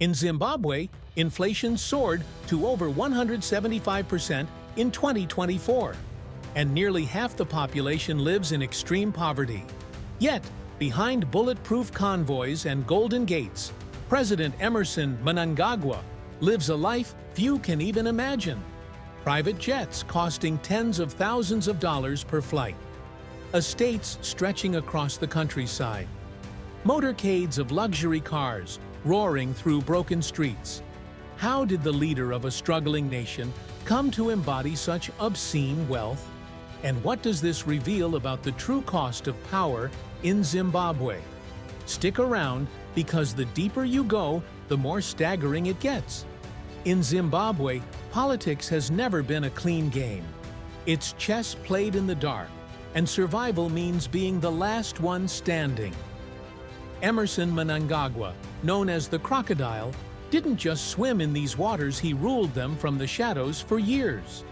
In Zimbabwe, inflation soared to over 175% in 2024, and nearly half the population lives in extreme poverty. Yet, behind bulletproof convoys and golden gates, President Emmerson Mnangagwa lives a life few can even imagine. Private jets costing tens of thousands of dollars per flight. Estates stretching across the countryside. Motorcades of luxury cars roaring through broken streets. How did the leader of a struggling nation come to embody such obscene wealth? And what does this reveal about the true cost of power in Zimbabwe? Stick around, because the deeper you go, the more staggering it gets. In Zimbabwe, politics has never been a clean game. It's chess played in the dark, and survival means being the last one standing. Emmerson Mnangagwa, known as the crocodile, didn't just swim in these waters, he ruled them from the shadows for years.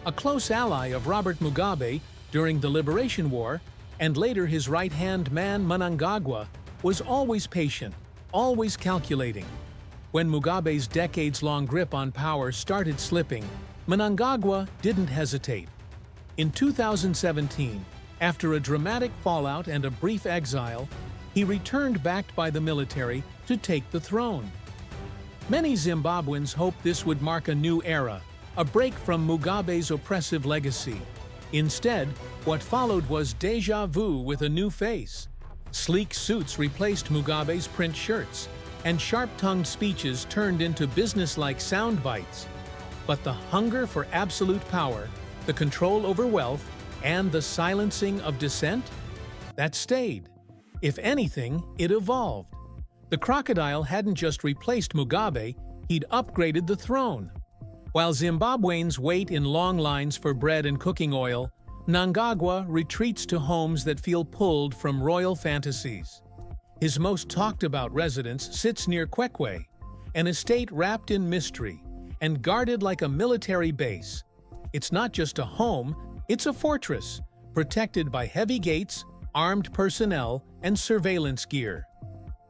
A close ally of Robert Mugabe during the Liberation War, and later his right-hand man Mnangagwa, was always patient, always calculating. When Mugabe's decades-long grip on power started slipping, Mnangagwa didn't hesitate. In 2017, after a dramatic fallout and a brief exile, he returned backed by the military to take the throne. Many Zimbabweans hoped this would mark a new era, a break from Mugabe's oppressive legacy. Instead, what followed was déjà vu with a new face. Sleek suits replaced Mugabe's print shirts, and sharp-tongued speeches turned into business-like sound bites. But the hunger for absolute power, the control over wealth, and the silencing of dissent? That stayed. If anything, it evolved. The crocodile hadn't just replaced Mugabe, he'd upgraded the throne. While Zimbabweans wait in long lines for bread and cooking oil, Mnangagwa retreats to homes that feel pulled from royal fantasies. His most talked-about residence sits near Kwekwe, an estate wrapped in mystery and guarded like a military base. It's not just a home, it's a fortress, protected by heavy gates, armed personnel, and surveillance gear.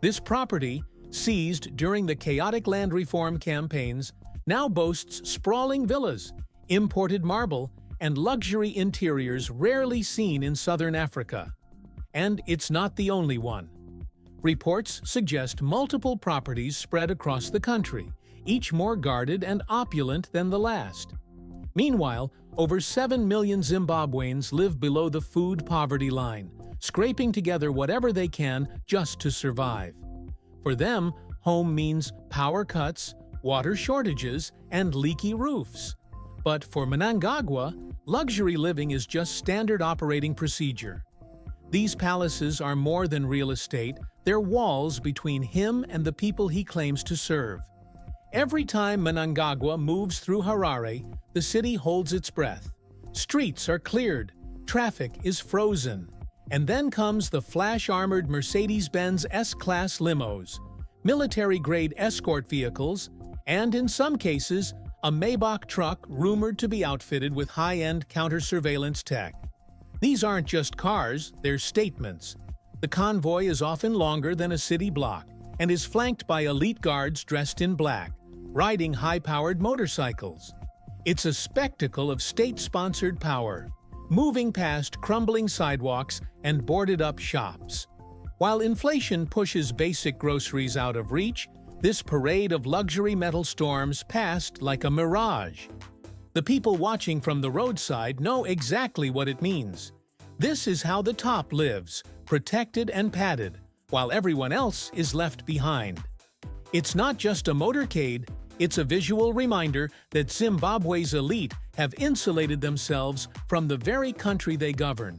This property, seized during the chaotic land reform campaigns, now boasts sprawling villas, imported marble, and luxury interiors rarely seen in southern Africa. And it's not the only one. Reports suggest multiple properties spread across the country, each more guarded and opulent than the last. Meanwhile, over 7 million Zimbabweans live below the food poverty line, scraping together whatever they can just to survive. For them, home means power cuts, water shortages, and leaky roofs. But for Mnangagwa, luxury living is just standard operating procedure. These palaces are more than real estate, they're walls between him and the people he claims to serve. Every time Mnangagwa moves through Harare, the city holds its breath. Streets are cleared, traffic is frozen. And then comes the flash-armored Mercedes-Benz S-Class limos, military-grade escort vehicles, and in some cases, a Maybach truck rumored to be outfitted with high-end counter-surveillance tech. These aren't just cars, they're statements. The convoy is often longer than a city block and is flanked by elite guards dressed in black, riding high-powered motorcycles. It's a spectacle of state-sponsored power, moving past crumbling sidewalks and boarded-up shops. While inflation pushes basic groceries out of reach, this parade of luxury metal storms passed like a mirage. The people watching from the roadside know exactly what it means. This is how the top lives, protected and padded, while everyone else is left behind. It's not just a motorcade, it's a visual reminder that Zimbabwe's elite have insulated themselves from the very country they govern.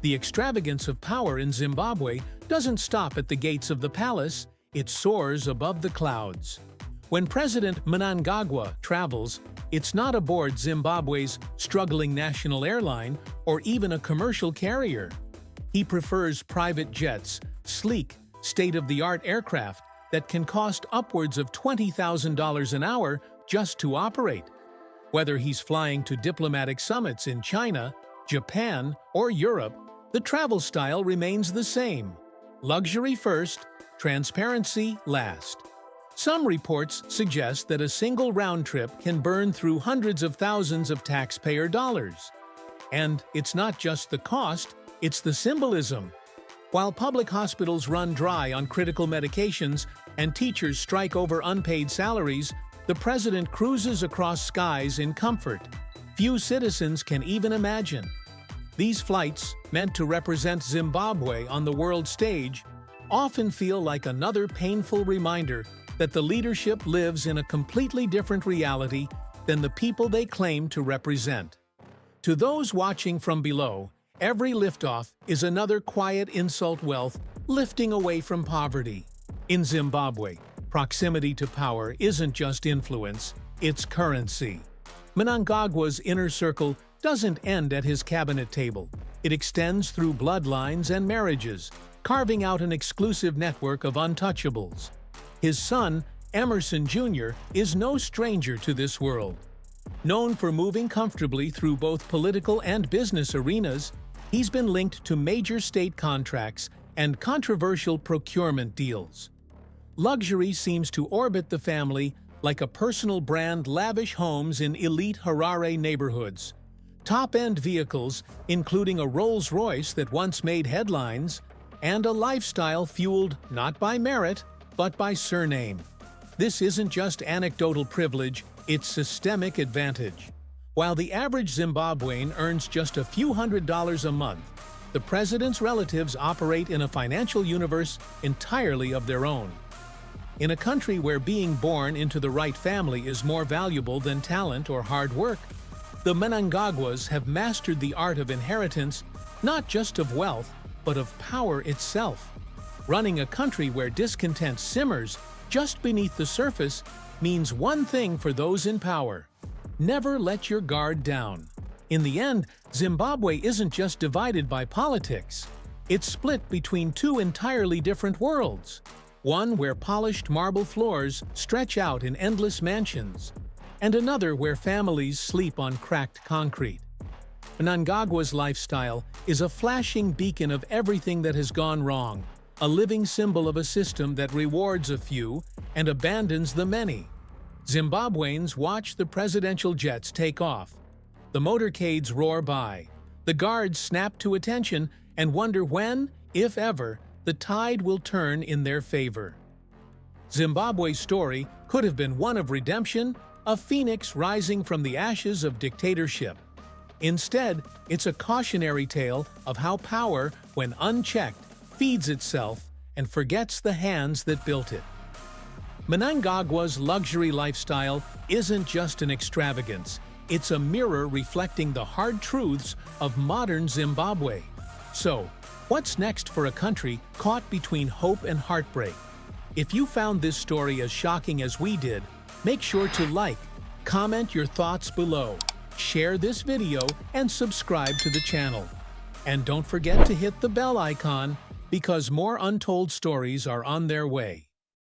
The extravagance of power in Zimbabwe doesn't stop at the gates of the palace, it soars above the clouds. When President Mnangagwa travels, it's not aboard Zimbabwe's struggling national airline or even a commercial carrier. He prefers private jets, sleek, state-of-the-art aircraft that can cost upwards of $20,000 an hour just to operate. Whether he's flying to diplomatic summits in China, Japan, or Europe, the travel style remains the same. Luxury first, transparency last. Some reports suggest that a single round trip can burn through hundreds of thousands of taxpayer dollars. And it's not just the cost, it's the symbolism. While public hospitals run dry on critical medications and teachers strike over unpaid salaries, the president cruises across skies in comfort. Few citizens can even imagine. These flights, meant to represent Zimbabwe on the world stage, often feel like another painful reminder that the leadership lives in a completely different reality than the people they claim to represent. To those watching from below, every liftoff is another quiet insult wealth lifting away from poverty. In Zimbabwe, proximity to power isn't just influence, it's currency. Mnangagwa's inner circle doesn't end at his cabinet table. It extends through bloodlines and marriages, carving out an exclusive network of untouchables. His son, Emmerson Jr., is no stranger to this world. Known for moving comfortably through both political and business arenas, he's been linked to major state contracts and controversial procurement deals. Luxury seems to orbit the family like a personal brand, lavish homes in elite Harare neighborhoods, top-end vehicles, including a Rolls-Royce that once made headlines, and a lifestyle fueled not by merit, but by surname. This isn't just anecdotal privilege, it's systemic advantage. While the average Zimbabwean earns just a few $100s a month, the president's relatives operate in a financial universe entirely of their own. In a country where being born into the right family is more valuable than talent or hard work, the Mnangagwas have mastered the art of inheritance, not just of wealth, but of power itself. Running a country where discontent simmers just beneath the surface means one thing for those in power: never let your guard down. In the end, Zimbabwe isn't just divided by politics. It's split between two entirely different worlds. One where polished marble floors stretch out in endless mansions, and another where families sleep on cracked concrete. Mnangagwa's lifestyle is a flashing beacon of everything that has gone wrong, a living symbol of a system that rewards a few and abandons the many. Zimbabweans watch the presidential jets take off. The motorcades roar by. The guards snap to attention and wonder when, if ever, the tide will turn in their favor. Zimbabwe's story could have been one of redemption, a phoenix rising from the ashes of dictatorship. Instead, it's a cautionary tale of how power, when unchecked, feeds itself and forgets the hands that built it. Mnangagwa's luxury lifestyle isn't just an extravagance, it's a mirror reflecting the hard truths of modern Zimbabwe. So, what's next for a country caught between hope and heartbreak? If you found this story as shocking as we did, make sure to like, comment your thoughts below, share this video, and subscribe to the channel. And don't forget to hit the bell icon, because more untold stories are on their way.